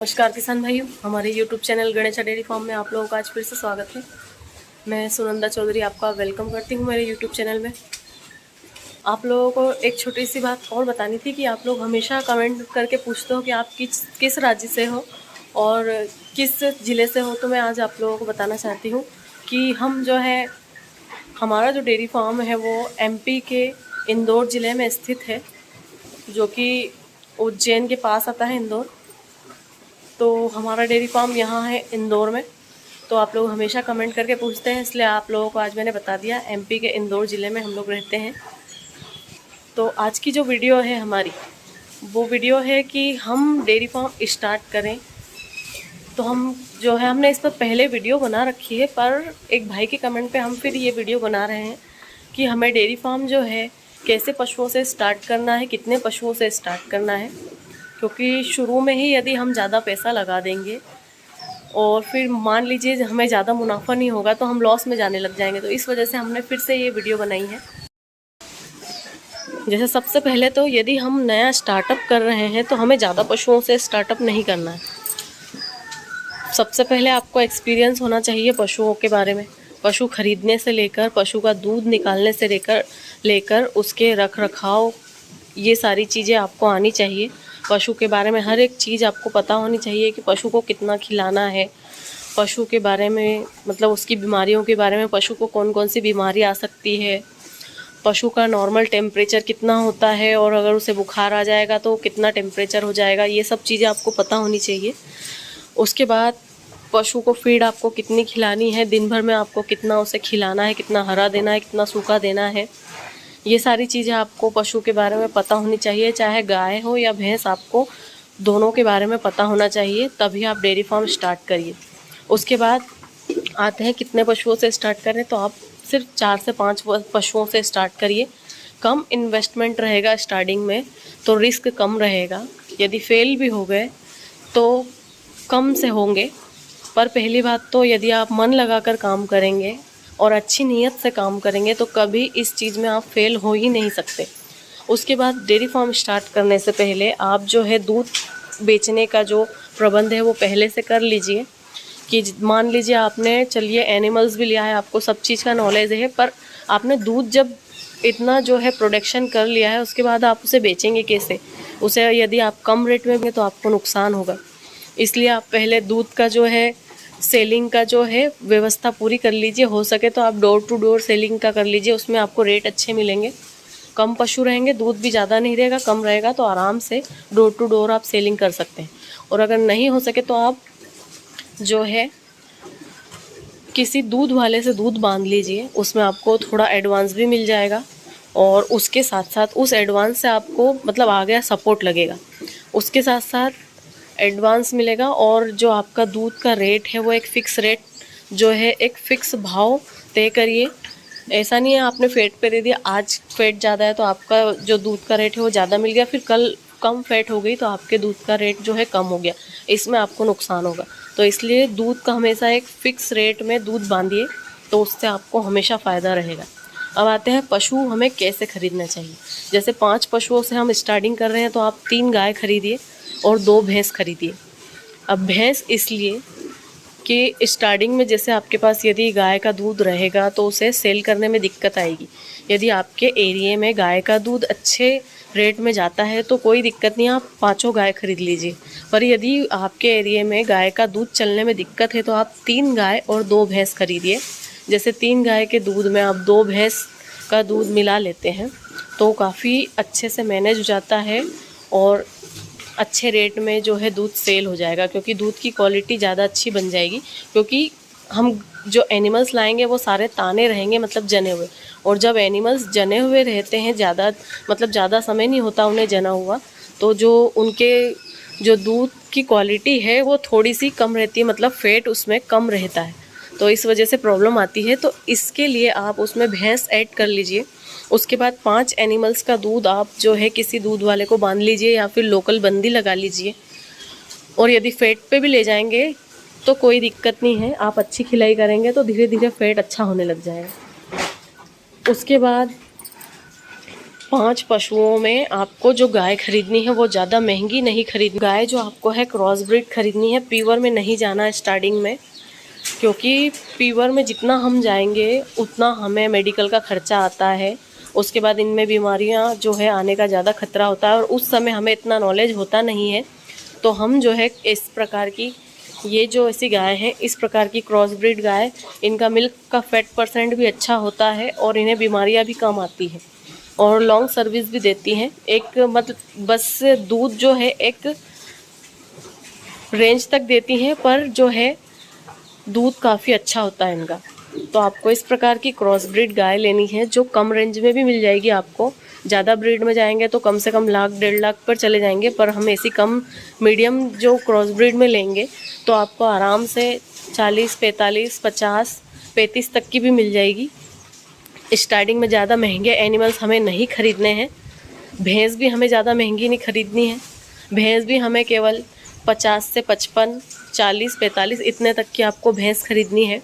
नमस्कार किसान भाइयों, हमारे YouTube channel Ganesha dairy farm में आप लोगों का आज फिर से स्वागत है। मैं सुनंदा चौधरी आपका वेलकम करती हूँ मेरे YouTube चैनल में। आप लोगों को एक छोटी सी बात और बतानी थी कि आप लोग हमेशा कमेंट करके पूछते हो कि आप किस राज्य से हो और किस ज़िले से हो। तो मैं आज आप लोगों को बताना चाहती हूँ कि हम जो है हमारा जो डेयरी फार्म है वो MP के इंदौर ज़िले में स्थित है, जो कि उज्जैन के पास आता है इंदौर। तो हमारा डेयरी फार्म यहाँ है इंदौर में। तो आप लोग हमेशा कमेंट करके पूछते हैं, इसलिए आप लोगों को आज मैंने बता दिया। MP के इंदौर ज़िले में हम लोग रहते हैं। तो आज की जो वीडियो है हमारी, वो वीडियो है कि हम डेयरी फार्म स्टार्ट करें। तो हम जो है हमने इस पर पहले वीडियो बना रखी है, पर एक भाई के कमेंट पे हम फिर ये वीडियो बना रहे हैं कि हमें डेयरी फार्म जो है कैसे पशुओं से स्टार्ट करना है, कितने पशुओं से स्टार्ट करना है। क्योंकि शुरू में ही यदि हम ज़्यादा पैसा लगा देंगे और फिर मान लीजिए हमें ज़्यादा मुनाफा नहीं होगा तो हम लॉस में जाने लग जाएंगे। तो इस वजह से हमने फिर से ये वीडियो बनाई है। जैसे सबसे पहले तो यदि हम नया स्टार्टअप कर रहे हैं तो हमें ज़्यादा पशुओं से स्टार्टअप नहीं करना है। सबसे पहले आपको एक्सपीरियंस होना चाहिए पशुओं के बारे में। पशु खरीदने से लेकर पशु का दूध निकालने से लेकर उसके रख रखाव, ये सारी चीज़ें आपको आनी चाहिए। पशु के बारे में हर एक चीज़ आपको पता होनी चाहिए कि पशु को कितना खिलाना है, पशु के बारे में मतलब उसकी बीमारियों के बारे में, पशु को कौन कौन सी बीमारी आ सकती है, पशु का नॉर्मल टेम्परेचर कितना होता है और अगर उसे बुखार आ जाएगा तो कितना टेम्परेचर हो जाएगा, ये सब चीज़ें आपको पता होनी चाहिए। उसके बाद पशु को फीड आपको कितनी खिलानी है, दिन भर में आपको कितना उसे खिलाना है, कितना हरा देना है, कितना सूखा देना है, ये सारी चीज़ें आपको पशु के बारे में पता होनी चाहिए। चाहे गाय हो या भैंस, आपको दोनों के बारे में पता होना चाहिए, तभी आप डेयरी फार्म स्टार्ट करिए। उसके बाद आते हैं कितने पशुओं से स्टार्ट करें। तो आप सिर्फ 4 से 5 पशुओं से स्टार्ट करिए। कम इन्वेस्टमेंट रहेगा स्टार्टिंग में, तो रिस्क कम रहेगा। यदि फेल भी हो गए तो कम से होंगे। पर पहली बात तो यदि आप मन लगाकर काम करेंगे और अच्छी नीयत से काम करेंगे तो कभी इस चीज़ में आप फेल हो ही नहीं सकते। उसके बाद डेयरी फार्म स्टार्ट करने से पहले आप जो है दूध बेचने का जो प्रबंध है वो पहले से कर लीजिए। कि मान लीजिए आपने, चलिए एनिमल्स भी लिया है, आपको सब चीज़ का नॉलेज है, पर आपने दूध जब इतना जो है प्रोडक्शन कर लिया है, उसके बाद आप उसे बेचेंगे कैसे? उसे यदि आप कम रेट में बेचेंगे तो आपको नुकसान होगा। इसलिए आप पहले दूध का जो है सेलिंग का जो है व्यवस्था पूरी कर लीजिए। हो सके तो आप डोर टू डोर सेलिंग का कर लीजिए, उसमें आपको रेट अच्छे मिलेंगे। कम पशु रहेंगे, दूध भी ज़्यादा नहीं रहेगा, कम रहेगा, तो आराम से डोर टू डोर आप सेलिंग कर सकते हैं। और अगर नहीं हो सके तो आप जो है किसी दूध वाले से दूध बांध लीजिए, उसमें आपको थोड़ा एडवांस भी मिल जाएगा और उसके साथ साथ उस एडवांस से आपको मतलब आगे सपोर्ट लगेगा। उसके साथ साथ एडवांस मिलेगा और जो आपका दूध का रेट है वो एक फ़िक्स रेट जो है, एक फ़िक्स भाव तय करिए। ऐसा नहीं है आपने फैट पे दे दिया, आज फैट ज़्यादा है तो आपका जो दूध का रेट है वो ज़्यादा मिल गया, फिर कल कम फैट हो गई तो आपके दूध का रेट जो है कम हो गया, इसमें आपको नुकसान होगा। तो इसलिए दूध का हमेशा एक फ़िक्स रेट में दूध बांधिए, तो उससे आपको हमेशा फ़ायदा रहेगा। अब आते हैं पशु हमें कैसे ख़रीदना चाहिए। जैसे 5 पशुओं से हम स्टार्टिंग कर रहे हैं तो आप 3 गाय खरीदिए और 2 भैंस खरीदिए। अब भैंस इसलिए कि स्टार्टिंग में जैसे आपके पास यदि गाय का दूध रहेगा तो उसे सेल करने में दिक्कत आएगी। यदि आपके एरिए में गाय का दूध अच्छे रेट में जाता है तो कोई दिक्कत नहीं, आप 5 गाय खरीद लीजिए। पर यदि आपके एरिए में गाय का दूध चलने में दिक्कत है तो आप 3 गाय और 2 भैंस खरीदिए। जैसे 3 गाय के दूध में आप 2 भैंस का दूध मिला लेते हैं तो काफ़ी अच्छे से मैनेज हो जाता है और अच्छे रेट में जो है दूध सेल हो जाएगा, क्योंकि दूध की क्वालिटी ज़्यादा अच्छी बन जाएगी। क्योंकि हम जो एनिमल्स लाएंगे वो सारे ताने रहेंगे, मतलब जने हुए, और जब एनिमल्स जने हुए रहते हैं ज़्यादा, मतलब ज़्यादा समय नहीं होता उन्हें जना हुआ, तो जो उनके जो दूध की क्वालिटी है वो थोड़ी सी कम रहती है, मतलब फैट उसमें कम रहता है, तो इस वजह से प्रॉब्लम आती है। तो इसके लिए आप उसमें भैंस ऐड कर लीजिए। उसके बाद 5 एनिमल्स का दूध आप जो है किसी दूध वाले को बांध लीजिए या फिर लोकल बंदी लगा लीजिए। और यदि फैट पे भी ले जाएंगे तो कोई दिक्कत नहीं है, आप अच्छी खिलाई करेंगे तो धीरे धीरे फैट अच्छा होने लग जाएगा। उसके बाद 5 पशुओं में आपको जो गाय खरीदनी है वो ज़्यादा महंगी नहीं खरीदनी। गाय जो आपको है क्रॉस ब्रीड खरीदनी है, प्योर में नहीं जाना है स्टार्टिंग में, क्योंकि प्योर में जितना हम जाएंगे उतना हमें मेडिकल का खर्चा आता है। उसके बाद इनमें बीमारियां जो है आने का ज़्यादा खतरा होता है, और उस समय हमें इतना नॉलेज होता नहीं है। तो हम जो है इस प्रकार की, ये जो ऐसी गाय है, इस प्रकार की क्रॉस ब्रीड गाय, इनका मिल्क का फैट परसेंट भी अच्छा होता है और इन्हें बीमारियां भी कम आती है और लॉन्ग सर्विस भी देती हैं। एक मतलब बस दूध जो है एक रेंज तक देती हैं, पर जो है दूध काफ़ी अच्छा होता है इनका। तो आपको इस प्रकार की क्रॉस ब्रीड गाय लेनी है जो कम रेंज में भी मिल जाएगी आपको। ज़्यादा ब्रीड में जाएंगे तो कम से कम लाख 1.5 लाख पर चले जाएंगे, पर हम ऐसी कम मीडियम जो क्रॉस ब्रीड में लेंगे तो आपको आराम से 40, 45, 50, 35 तक की भी मिल जाएगी। स्टार्टिंग में ज़्यादा महंगे एनिमल्स हमें नहीं खरीदने हैं। भैंस भी हमें ज़्यादा महंगी नहीं खरीदनी है। भैंस भी हमें केवल 50 से 55, 40, 45 इतने तक की आपको भैंस खरीदनी है।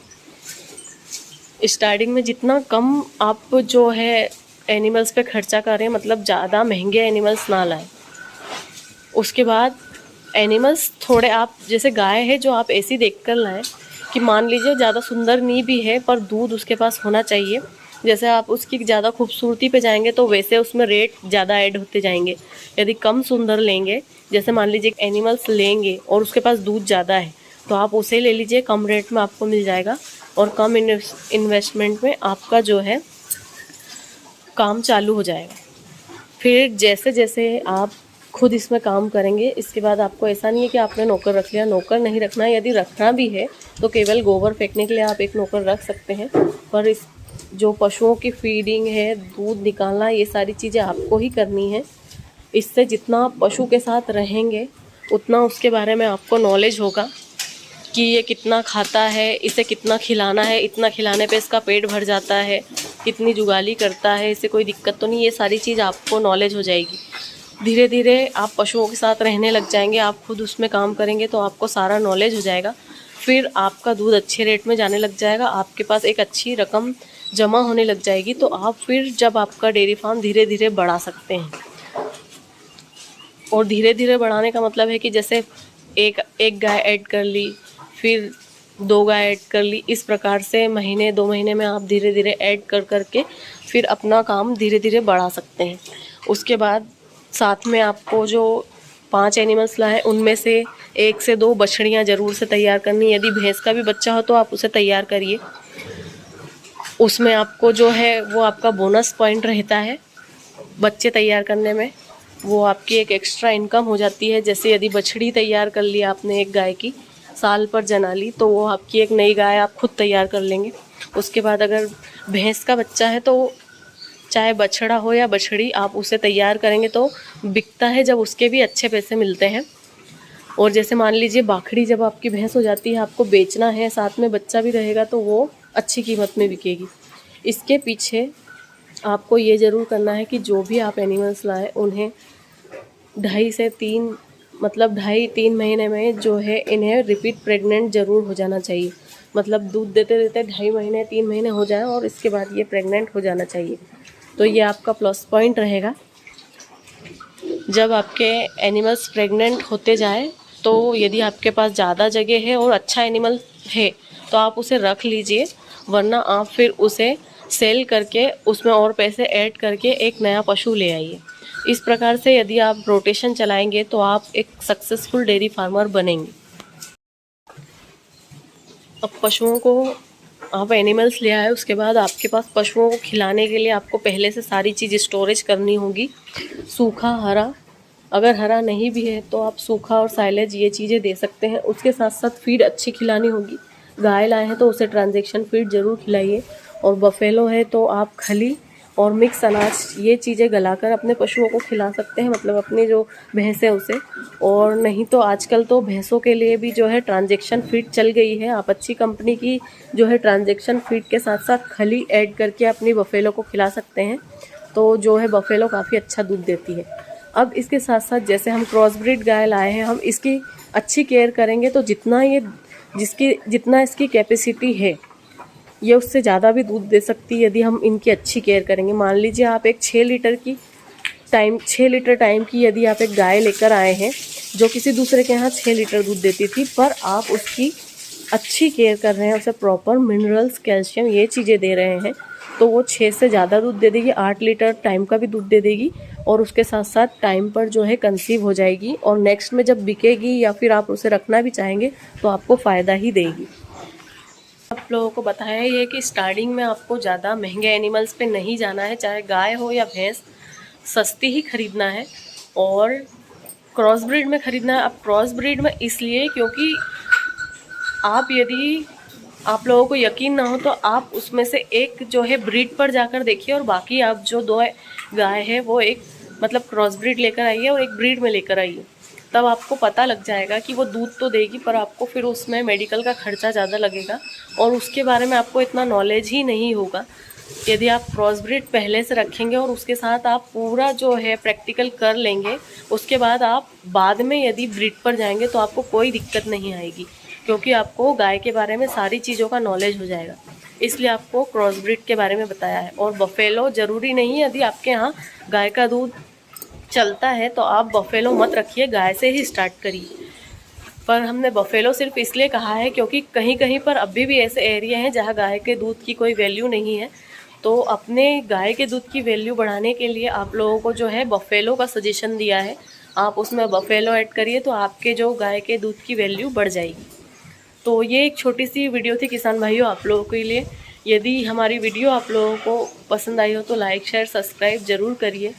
स्टार्टिंग में जितना कम आप जो है एनिमल्स पे खर्चा करें, मतलब ज़्यादा महंगे एनिमल्स ना लाएं। उसके बाद एनिमल्स थोड़े, आप जैसे गाय है जो आप ऐसी देख कर लाएँ कि मान लीजिए ज़्यादा सुंदर नहीं भी है पर दूध उसके पास होना चाहिए। जैसे आप उसकी ज़्यादा खूबसूरती पे जाएंगे तो वैसे उसमें रेट ज़्यादा ऐड होते जाएंगे। यदि कम सुंदर लेंगे, जैसे मान लीजिए एनिमल्स लेंगे और उसके पास दूध ज़्यादा है, तो आप उसे ले लीजिए, कम रेट में आपको मिल जाएगा और कम इन्वेस्टमेंट में आपका जो है काम चालू हो जाएगा। फिर जैसे जैसे आप खुद इसमें काम करेंगे, इसके बाद आपको ऐसा नहीं है कि आपने नौकर रख लिया, नौकर नहीं रखना है। यदि रखना भी है तो केवल गोबर फेंकने के लिए आप एक नौकर रख सकते हैं, पर इस जो पशुओं की फीडिंग है, दूध निकालना, ये सारी चीज़ें आपको ही करनी है। इससे जितना आप पशु के साथ रहेंगे उतना उसके बारे में आपको नॉलेज होगा कि ये कितना खाता है, इसे कितना खिलाना है, इतना खिलाने पे इसका पेट भर जाता है, कितनी जुगाली करता है, इसे कोई दिक्कत तो नहीं। ये सारी चीज़ आपको नॉलेज हो जाएगी। धीरे धीरे आप पशुओं के साथ रहने लग जाएंगे, आप खुद उसमें काम करेंगे तो आपको सारा नॉलेज हो जाएगा। फिर आपका दूध अच्छे रेट में जाने लग जाएगा, आपके पास एक अच्छी रकम जमा होने लग जाएगी, तो आप फिर जब आपका डेयरी फार्म धीरे धीरे बढ़ा सकते हैं। और धीरे धीरे बढ़ाने का मतलब है कि जैसे एक गाय ऐड कर ली, फिर 2 गाय ऐड कर ली, इस प्रकार से महीने 2 महीने में आप धीरे धीरे ऐड कर करके फिर अपना काम धीरे धीरे बढ़ा सकते हैं। उसके बाद साथ में आपको जो 5 एनिमल्स लाए उनमें से 1 से 2 बछड़ियाँ ज़रूर से तैयार करनी। यदि भैंस का भी बच्चा हो तो आप उसे तैयार करिए, उसमें आपको जो है वो आपका बोनस पॉइंट रहता है बच्चे तैयार करने में, वो आपकी एक एक्स्ट्रा इनकम हो जाती है। जैसे यदि बछड़ी तैयार कर ली आपने एक गाय की, साल पर जना ली, तो वो आपकी एक नई गाय आप खुद तैयार कर लेंगे। उसके बाद अगर भैंस का बच्चा है तो चाहे बछड़ा हो या बछड़ी, आप उसे तैयार करेंगे तो बिकता है, जब उसके भी अच्छे पैसे मिलते हैं। और जैसे मान लीजिए बाखड़ी जब आपकी भैंस हो जाती है, आपको बेचना है, साथ में बच्चा भी रहेगा, तो वो अच्छी कीमत में बिकेगी। इसके पीछे आपको ये ज़रूर करना है कि जो भी आप एनिमल्स लाएं उन्हें 2.5 से 3 मतलब 2.5-3 महीने में जो है इन्हें रिपीट प्रेग्नेंट ज़रूर हो जाना चाहिए। मतलब दूध देते देते 2.5 महीने 3 महीने हो जाए और इसके बाद ये प्रेग्नेंट हो जाना चाहिए। तो ये आपका प्लस पॉइंट रहेगा। जब आपके एनिमल्स प्रेग्नेंट होते जाए तो यदि आपके पास ज़्यादा जगह है और अच्छा एनिमल है तो आप उसे रख लीजिए, वरना आप फिर उसे सेल करके उसमें और पैसे ऐड करके एक नया पशु ले आइए। इस प्रकार से यदि आप रोटेशन चलाएंगे तो आप एक सक्सेसफुल डेयरी फार्मर बनेंगे। अब पशुओं को आप एनिमल्स ले आए, उसके बाद आपके पास पशुओं को खिलाने के लिए आपको पहले से सारी चीज़ स्टोरेज करनी होगी। सूखा, हरा, अगर हरा नहीं भी है तो आप सूखा और साइलेज ये चीज़ें दे सकते हैं। उसके साथ साथ फीड अच्छी खिलानी होगी। गाय लाए हैं तो उसे ट्रांजैक्शन फीड ज़रूर खिलाइए, और बफेलो है तो आप खली और मिक्स अनाज ये चीज़ें गलाकर अपने पशुओं को खिला सकते हैं, मतलब अपनी जो भैंस है उसे। और नहीं तो आजकल तो भैंसों के लिए भी जो है ट्रांजैक्शन फीड चल गई है, आप अच्छी कंपनी की जो है ट्रांजैक्शन फीड के साथ साथ खली ऐड करके अपनी बफेलो को खिला सकते हैं, तो जो है बफेलो काफ़ी अच्छा दूध देती है। अब इसके साथ साथ जैसे हम क्रॉस ब्रीड गाय लाए हैं, हम इसकी अच्छी केयर करेंगे तो जितना इसकी कैपेसिटी है ये उससे ज़्यादा भी दूध दे सकती है यदि हम इनकी अच्छी केयर करेंगे। मान लीजिए आप एक 6 लीटर की टाइम 6 लीटर टाइम की यदि आप एक गाय लेकर आए हैं जो किसी दूसरे के यहाँ 6 लीटर दूध देती थी, पर आप उसकी अच्छी केयर कर रहे हैं, उसे प्रॉपर मिनरल्स, कैल्शियम, ये चीज़ें दे रहे हैं, तो वो 6 से ज़्यादा दूध दे देगी, 8 लीटर टाइम का भी दूध दे देगी, और उसके साथ साथ टाइम पर जो है कंसीव हो जाएगी, और नेक्स्ट में जब बिकेगी या फिर आप उसे रखना भी चाहेंगे तो आपको फ़ायदा ही देगी। आप लोगों को बताया ही है कि स्टार्टिंग में आपको ज़्यादा महंगे एनिमल्स पे नहीं जाना है, चाहे गाय हो या भैंस, सस्ती ही खरीदना है और क्रॉस ब्रीड में खरीदना है। अब क्रॉस ब्रीड में इसलिए क्योंकि आप यदि आप लोगों को यकीन ना हो तो आप उसमें से एक जो है ब्रीड पर जाकर देखिए, और बाकी आप जो 2 गाय है वो एक मतलब क्रॉस ब्रीड लेकर आइए और एक ब्रीड में लेकर आइए, तब आपको पता लग जाएगा कि वो दूध तो देगी पर आपको फिर उसमें मेडिकल का खर्चा ज़्यादा लगेगा और उसके बारे में आपको इतना नॉलेज ही नहीं होगा। यदि आप क्रॉस ब्रीड पहले से रखेंगे और उसके साथ आप पूरा जो है प्रैक्टिकल कर लेंगे, उसके बाद आप बाद में यदि ब्रीड पर जाएंगे तो आपको कोई दिक्कत नहीं आएगी, क्योंकि आपको गाय के बारे में सारी चीज़ों का नॉलेज हो जाएगा। इसलिए आपको क्रॉस ब्रीड के बारे में बताया है। और बफेलो ज़रूरी नहीं है, यदि आपके यहाँ गाय का दूध चलता है तो आप बफेलो मत रखिए, गाय से ही स्टार्ट करिए। पर हमने बफेलो सिर्फ इसलिए कहा है क्योंकि कहीं कहीं पर अभी भी ऐसे एरिया हैं जहाँ गाय के दूध की कोई वैल्यू नहीं है, तो अपने गाय के दूध की वैल्यू बढ़ाने के लिए आप लोगों को जो है बफेलो का सजेशन दिया है, आप उसमें बफेलो ऐड करिए तो आपके जो गाय के दूध की वैल्यू बढ़ जाएगी। तो ये एक छोटी सी वीडियो थी किसान भाइयों आप लोगों के लिए। यदि हमारी वीडियो आप लोगों को पसंद आई हो तो लाइक, शेयर, सब्सक्राइब ज़रूर करिए।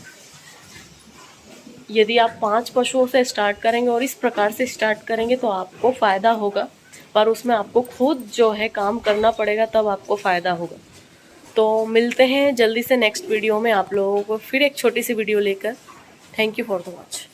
यदि आप 5 पशुओं से स्टार्ट करेंगे और इस प्रकार से स्टार्ट करेंगे तो आपको फ़ायदा होगा, पर उसमें आपको खुद जो है काम करना पड़ेगा, तब आपको फ़ायदा होगा। तो मिलते हैं जल्दी से नेक्स्ट वीडियो में आप लोगों को फिर एक छोटी सी वीडियो लेकर। Thank you for the watch.